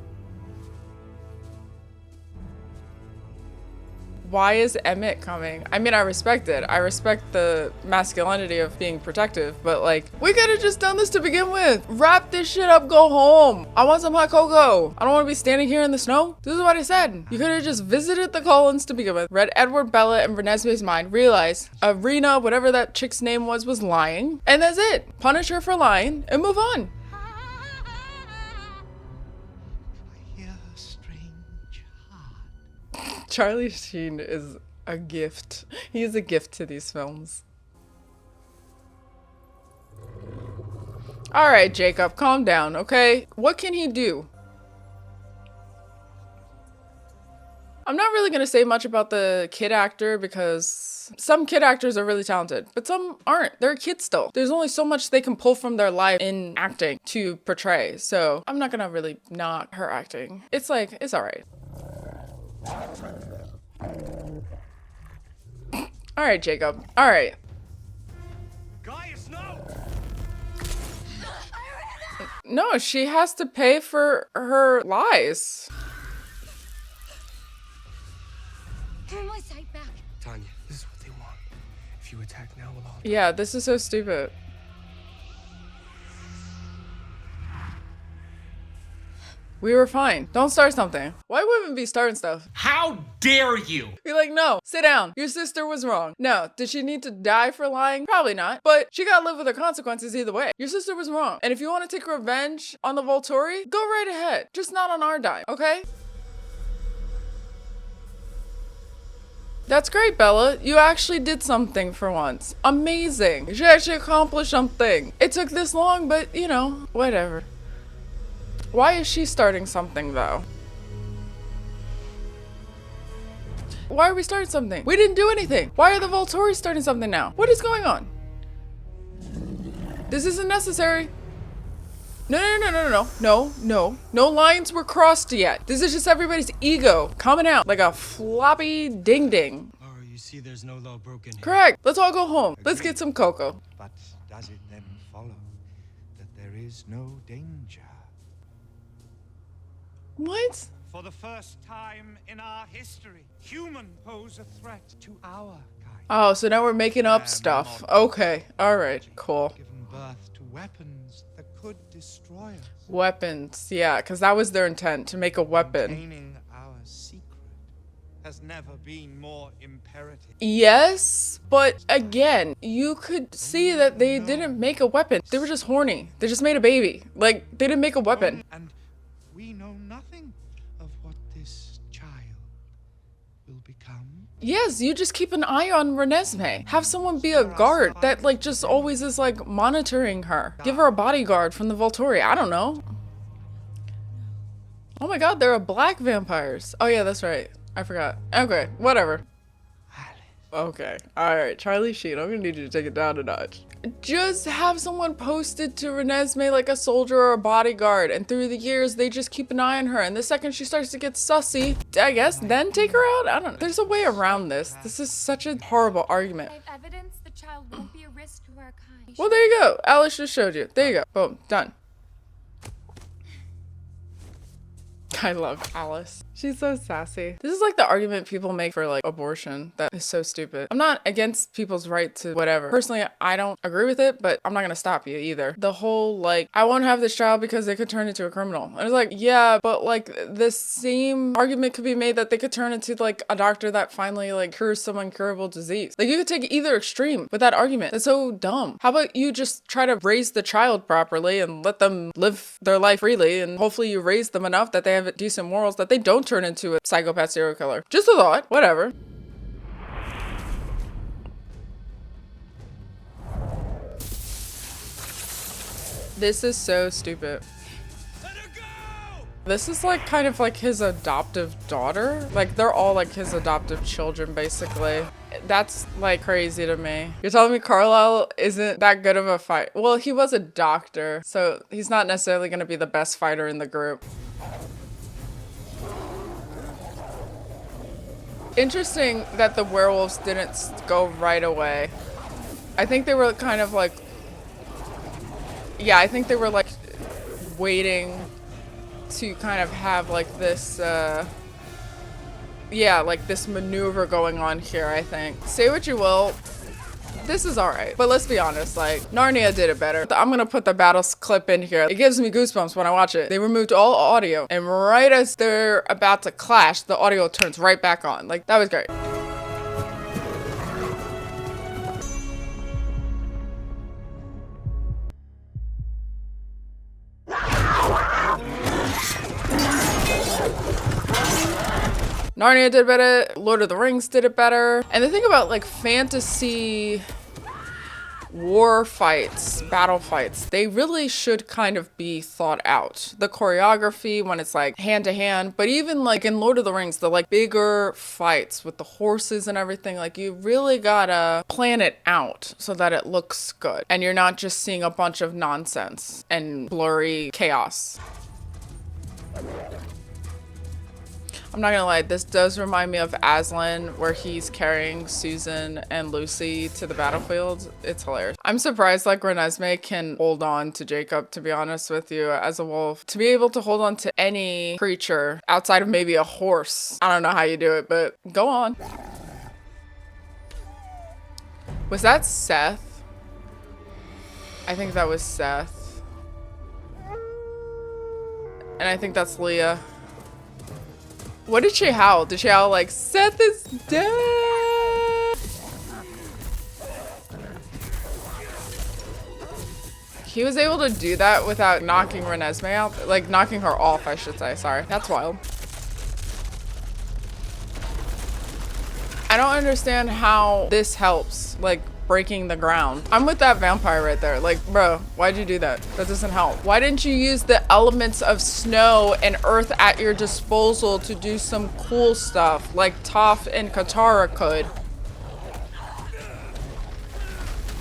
Why is Emmett coming? I mean, I respect it. I respect the masculinity of being protective, but like, we could have just done this to begin with. Wrap this shit up, go home. I want some hot cocoa. I don't want to be standing here in the snow. This is what I said. You could have just visited the Cullens to begin with, read Edward, Bella, and Renesmee's mind, realized Rena, whatever that chick's name was lying, and that's it. Punish her for lying and move on. Charlie Sheen is a gift. He is a gift to these films. All right, Jacob, calm down, okay? What can he do? I'm not really gonna say much about the kid actor because some kid actors are really talented, but some aren't. They're kids still. There's only so much they can pull from their life in acting to portray. So I'm not gonna really knock her acting. It's like, it's all right. All right, Jacob. All right. No, she has to pay for her lies. Turn my sight back. Tanya, this is what they want. If you attack now, we'll all die. Yeah, this is so stupid. We were fine. Don't start something. Why women be starting stuff? How dare you? Be like, no, sit down. Your sister was wrong. No, did she need to die for lying? Probably not. But she gotta live with her consequences either way. Your sister was wrong. And if you want to take revenge on the Volturi, go right ahead. Just not on our dime, okay? That's great, Bella. You actually did something for once. Amazing. She actually accomplished something. It took this long, but you know, whatever. Why is she starting something though? Why are we starting something? We didn't do anything. Why are the Volturi starting something now? What is going on? This isn't necessary. No lines were crossed yet. This is just everybody's ego coming out like a floppy ding ding. Oh, you see, there's no law broken here. Correct. Let's all go home. Let's get some cocoa. But does it then follow that there is no danger? What? For the first time in our history, humans pose a threat to our kind. Oh, so now we're making up stuff. Okay. All right. Cool. Given birth to weapons that could destroy us. Weapons. Yeah, because that was their intent, to make a weapon. Maintaining our secret has never been more imperative. Yes, but again, you could see that they didn't make a weapon. They were just horny. They just made a baby. Like, they didn't make a weapon. And we know nothing of what this child will become. Yes, you just keep an eye on Renesmee. Have someone be a guard that like just always is like monitoring her. Give her a bodyguard from the Volturi. I don't know. Oh my god, there are black vampires. Oh yeah, that's right. I forgot. Okay, whatever. Okay, alright, Charlie Sheen, I'm gonna need you to take it down a notch. Just have someone posted to Renesmee like a soldier or a bodyguard, and through the years, they just keep an eye on her, and the second she starts to get sussy, I guess, then take her out? I don't know. There's a way around this. This is such a horrible argument. I have evidence the child won't be a risk to our kind. Well, there you go. Alice just showed you. There you go. Boom. Done. I love Alice. She's so sassy. This is like the argument people make for like abortion that is so stupid. I'm not against people's right to whatever. Personally, I don't agree with it, but I'm not gonna stop you either. The whole like, I won't have this child because they could turn into a criminal. And it's like, yeah, but like the same argument could be made that they could turn into like a doctor that finally like cures some incurable disease. Like you could take either extreme with that argument. That's so dumb. How about you just try to raise the child properly and let them live their life freely, and hopefully you raise them enough that they have decent morals that they don't turn into a psychopath serial killer. Just a thought. Whatever. This is so stupid. This is like kind of like his adoptive daughter. Like they're all like his adoptive children basically. That's like crazy to me. You're telling me Carlisle isn't that good of a fight? Well, he was a doctor, so he's not necessarily going to be the best fighter in the group. Interesting that the werewolves didn't go right away. I think they were kind of like, yeah, I think they were like waiting to kind of have like this, yeah, like this maneuver going on here, I think. Say what you will, this is alright, but let's be honest, like, Narnia did it better. I'm gonna put the battles clip in here. It gives me goosebumps when I watch it. They removed all audio, and right as they're about to clash, the audio turns right back on. Like, that was great. Narnia did better, Lord of the Rings did it better. And the thing about like fantasy war fights, battle fights, they really should kind of be thought out. The choreography when it's like hand to hand, but even like in Lord of the Rings, the like bigger fights with the horses and everything, like you really gotta plan it out so that it looks good. And you're not just seeing a bunch of nonsense and blurry chaos. I'm not gonna lie, this does remind me of Aslan, where he's carrying Susan and Lucy to the battlefield. It's hilarious. I'm surprised like Renesmee can hold on to Jacob, to be honest with you, as a wolf. To be able to hold on to any creature outside of maybe a horse. I don't know how you do it, but go on. Was that Seth? I think that was Seth. And I think that's Leah. What did she howl? Did she howl like, Seth is dead? He was able to do that without knocking Renesmee out. Like, knocking her off, I should say. Sorry. That's wild. I don't understand how this helps. Like, breaking the ground. I'm with that vampire right there. Like, bro, why'd you do that? That doesn't help. Why didn't you use the elements of snow and earth at your disposal to do some cool stuff like Toph and Katara could?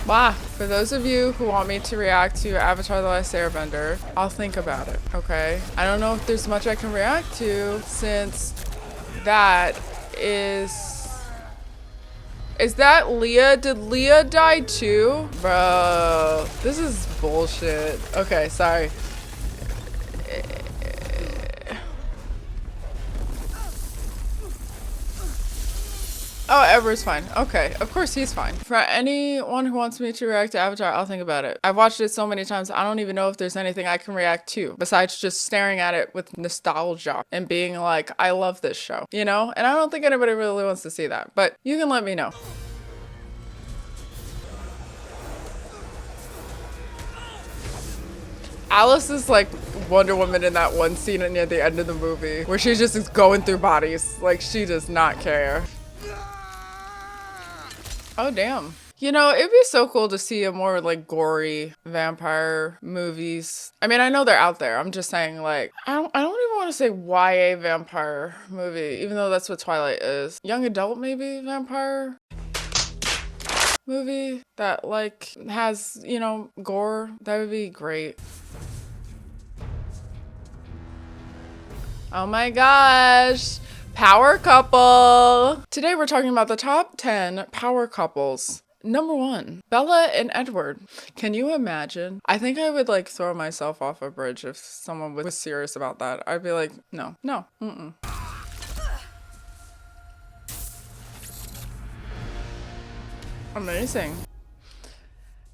Wow. For those of you who want me to react to Avatar: The Last Airbender, I'll think about it, okay? I don't know if there's much I can react to since that is that Leah? Did Leah die too? Bro, this is bullshit. Okay, sorry. Oh, Ever's fine. Okay, of course he's fine. For anyone who wants me to react to Avatar, I'll think about it. I've watched it so many times, I don't even know if there's anything I can react to besides just staring at it with nostalgia and being like, I love this show, you know? And I don't think anybody really wants to see that, but you can let me know. Alice is like Wonder Woman in that one scene near the end of the movie where she just is going through bodies. Like, she does not care. Oh, damn. You know, it'd be so cool to see a more like gory vampire movies. I mean, I know they're out there. I'm just saying, like, I don't even want to say YA vampire movie, even though that's what Twilight is. Young adult maybe vampire movie that like has, you know, gore. That would be great. Oh my gosh. Power couple. Today we're talking about the top 10 power couples. Number 1, Bella and Edward. Can you imagine? I think I would like throw myself off a bridge if someone was serious about that. I'd be like, no, mm-mm. Amazing.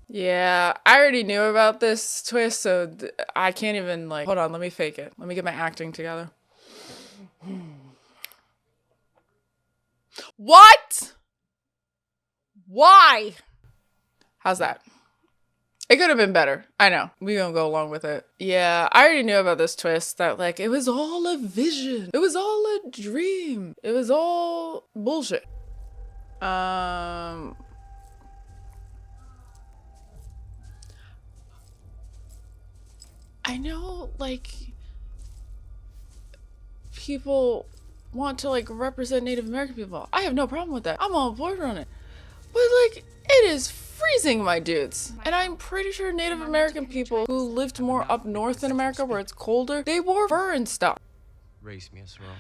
Yeah, I already knew about this twist, so I can't even like, hold on, let me fake it. Let me get my acting together. What? Why? How's that? It could have been better. I know. We gonna go along with it. Yeah, I already knew about this twist that like it was all a vision. It was all a dream. It was all bullshit. I know like people want to like represent Native American people. I have no problem with that. I'm on board on it. But like, it is freezing, my dudes. And I'm pretty sure Native American people who lived more up north in America where it's colder, they wore fur and stuff. Race me a sorrow.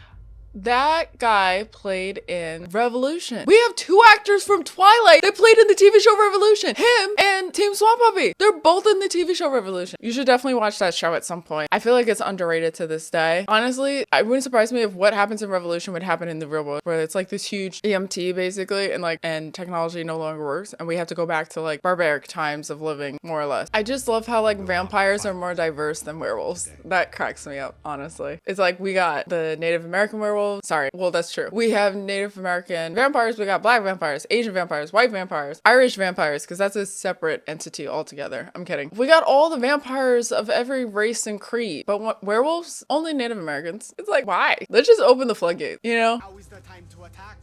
That guy played in Revolution. We have 2 actors from Twilight that played in the TV show Revolution. Him and Team Swamp Puppy. They're both in the TV show Revolution. You should definitely watch that show at some point. I feel like it's underrated to this day. Honestly, it wouldn't surprise me if what happens in Revolution would happen in the real world, where it's like this huge EMT basically, and technology no longer works, and we have to go back to like barbaric times of living, more or less. I just love how like vampires are more diverse than werewolves. That cracks me up, honestly. It's like we got the Native American werewolf. Sorry. Well, that's true. We have Native American vampires. We got black vampires, Asian vampires, white vampires, Irish vampires, because that's a separate entity altogether. I'm kidding. We got all the vampires of every race and creed. But what, werewolves? Only Native Americans. It's like, why? Let's just open the floodgate, you know? Now is the time to attack.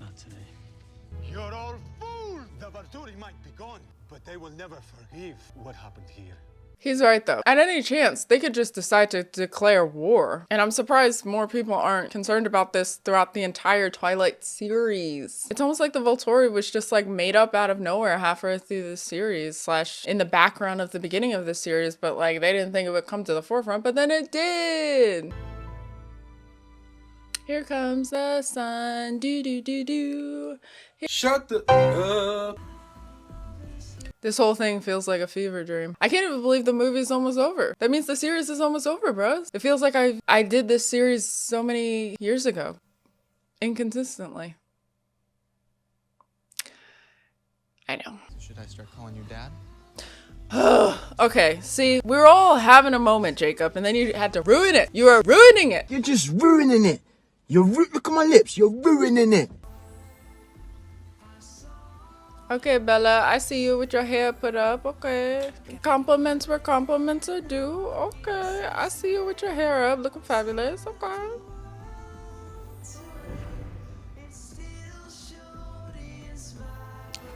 Not today. You're all fools. The Varturi might be gone, but they will never forgive what happened here. He's right though. At any chance, they could just decide to declare war. And I'm surprised more people aren't concerned about this throughout the entire Twilight series. It's almost like the Volturi was just like made up out of nowhere halfway through the series / in the background of the beginning of the series, but like they didn't think it would come to the forefront, but then it did. Here comes the sun, do do do do. Shut the up. This whole thing feels like a fever dream. I can't even believe the movie's almost over. That means the series is almost over, bros. It feels like I did this series so many years ago. Inconsistently. I know. Should I start calling you Dad? Okay, see, we were all having a moment, Jacob, and then you had to ruin it. You are ruining it. You're just ruining it. Look at my lips. You're ruining it. Okay, Bella, I see you with your hair put up. Okay. Compliments where compliments are due. Okay. I see you with your hair up, looking fabulous. Okay.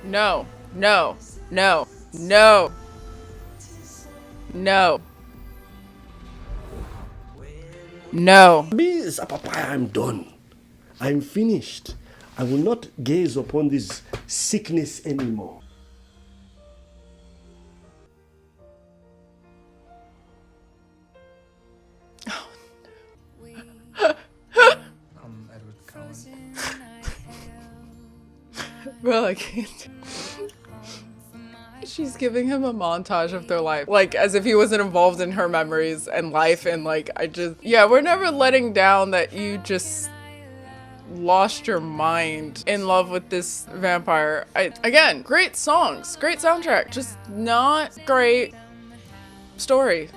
No. No. No. No. No. No. Miss Papaya, I'm done. I'm finished. I will not gaze upon this sickness anymore. Edward Cullen. Bro, I can't. She's giving him a montage of their life, like as if he wasn't involved in her memories and life, and like yeah, we're never letting down that you just lost your mind in love with this vampire. Again, great songs, great soundtrack, just not great story.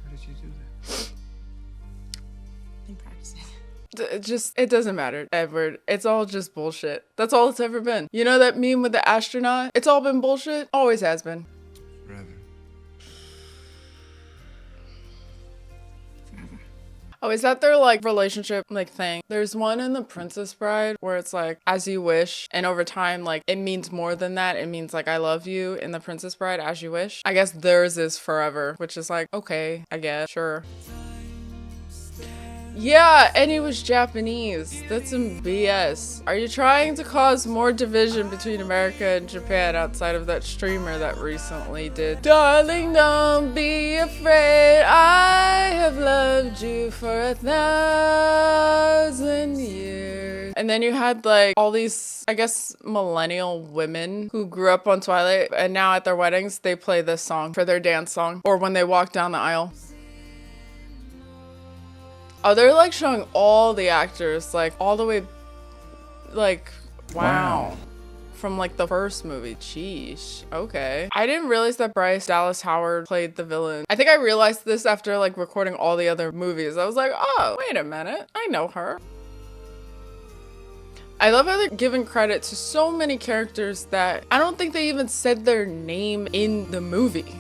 How did you do that? Been practicing. It doesn't matter, Edward. It's all just bullshit. That's all it's ever been. You know that meme with the astronaut? It's all been bullshit. Always has been. Forever. Oh, is that their like relationship like thing? There's one in The Princess Bride where it's like as you wish, and over time like it means more than that. It means like I love you in The Princess Bride, as you wish. I guess theirs is forever, which is like okay, I guess, sure. Yeah, and he was Japanese. That's some BS. Are you trying to cause more division between America and Japan outside of that streamer that recently did? Darling, don't be afraid. I have loved you for 1,000 years. And then you had like all these, I guess, millennial women who grew up on Twilight, and now at their weddings, they play this song for their dance song or when they walk down the aisle. Oh, they're like showing all the actors, like all the way, like, wow. From like the first movie. Sheesh. Okay. I didn't realize that Bryce Dallas Howard played the villain. I think I realized this after like recording all the other movies. I was like, oh, wait a minute. I know her. I love how they're giving credit to so many characters that I don't think they even said their name in the movie.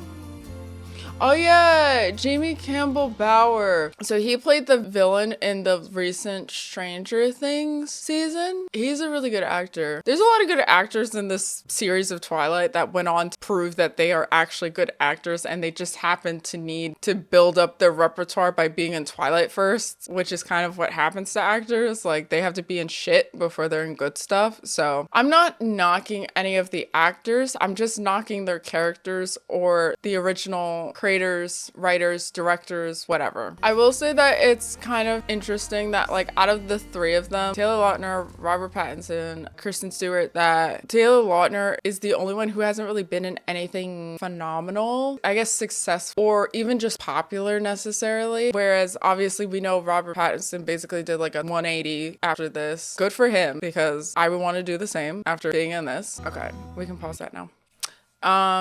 Oh yeah, Jamie Campbell Bower. So he played the villain in the recent Stranger Things season. He's a really good actor. There's a lot of good actors in this series of Twilight that went on to prove that they are actually good actors, and they just happen to need to build up their repertoire by being in Twilight first, which is kind of what happens to actors. Like they have to be in shit before they're in good stuff. So I'm not knocking any of the actors. I'm just knocking their characters or the original creators, writers, directors, whatever. I will say that it's kind of interesting that like out of the three of them, Taylor Lautner, Robert Pattinson, Kristen Stewart, that Taylor Lautner is the only one who hasn't really been in anything phenomenal, I guess successful or even just popular necessarily. Whereas obviously we know Robert Pattinson basically did like a 180 after this. Good for him, because I would want to do the same after being in this. Okay, we can pause that now.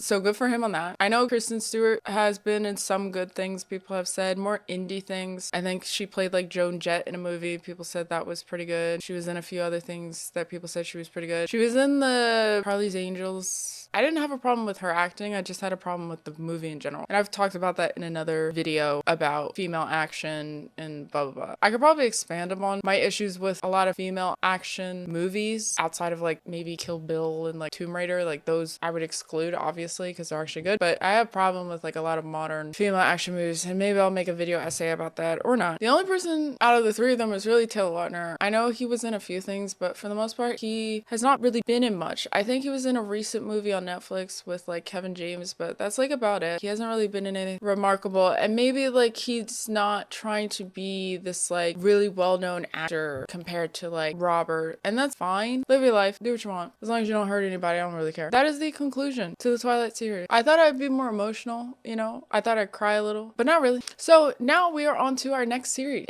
So good for him on that. I know Kristen Stewart has been in some good things, people have said, more indie things. I think she played like Joan Jett in a movie. People said that was pretty good. She was in a few other things that people said she was pretty good. She was in the Charlie's Angels. I didn't have a problem with her acting. I just had a problem with the movie in general. And I've talked about that in another video about female action and blah, blah, blah. I could probably expand upon my issues with a lot of female action movies outside of like maybe Kill Bill and like Tomb Raider. Like those I would exclude obviously because they're actually good. But I have a problem with like a lot of modern female action movies, and maybe I'll make a video essay about that or not. The only person out of the three of them is really Taylor Lautner. I know he was in a few things, but for the most part, he has not really been in much. I think he was in a recent movie on Netflix with like Kevin James, but that's like about it. He hasn't really been in anything remarkable, and maybe like he's not trying to be this like really well-known actor compared to like Robert, and that's fine. Live your life, do what you want, as long as you don't hurt anybody. I don't really care. That is the conclusion to the Twilight series. I thought I'd be more emotional, you know, I thought I'd cry a little, but not really. So now we are on to our next series.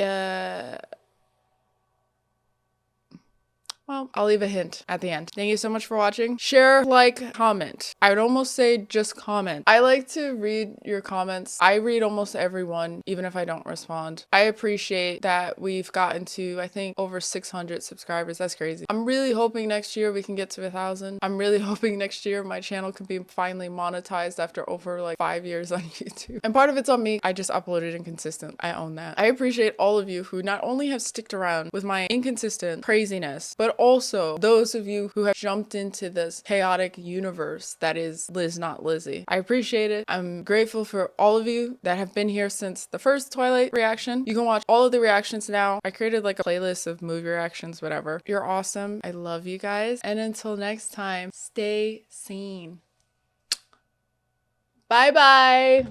Well, I'll leave a hint at the end. Thank you so much for watching. Share, like, comment. I would almost say just comment. I like to read your comments. I read almost everyone, even if I don't respond. I appreciate that we've gotten to, I think, over 600 subscribers. That's crazy. I'm really hoping next year we can get to 1,000. I'm really hoping next year my channel can be finally monetized after over like 5 years on YouTube. And part of it's on me. I just uploaded inconsistent. I own that. I appreciate all of you who not only have sticked around with my inconsistent craziness, but also those of you who have jumped into this chaotic universe that is Liz Not Lizzie. I appreciate it. I'm grateful for all of you that have been here since the first Twilight reaction. You can watch all of the reactions now. I created like a playlist of movie reactions, whatever. You're awesome. I love you guys. And until next time, stay sane. Bye bye.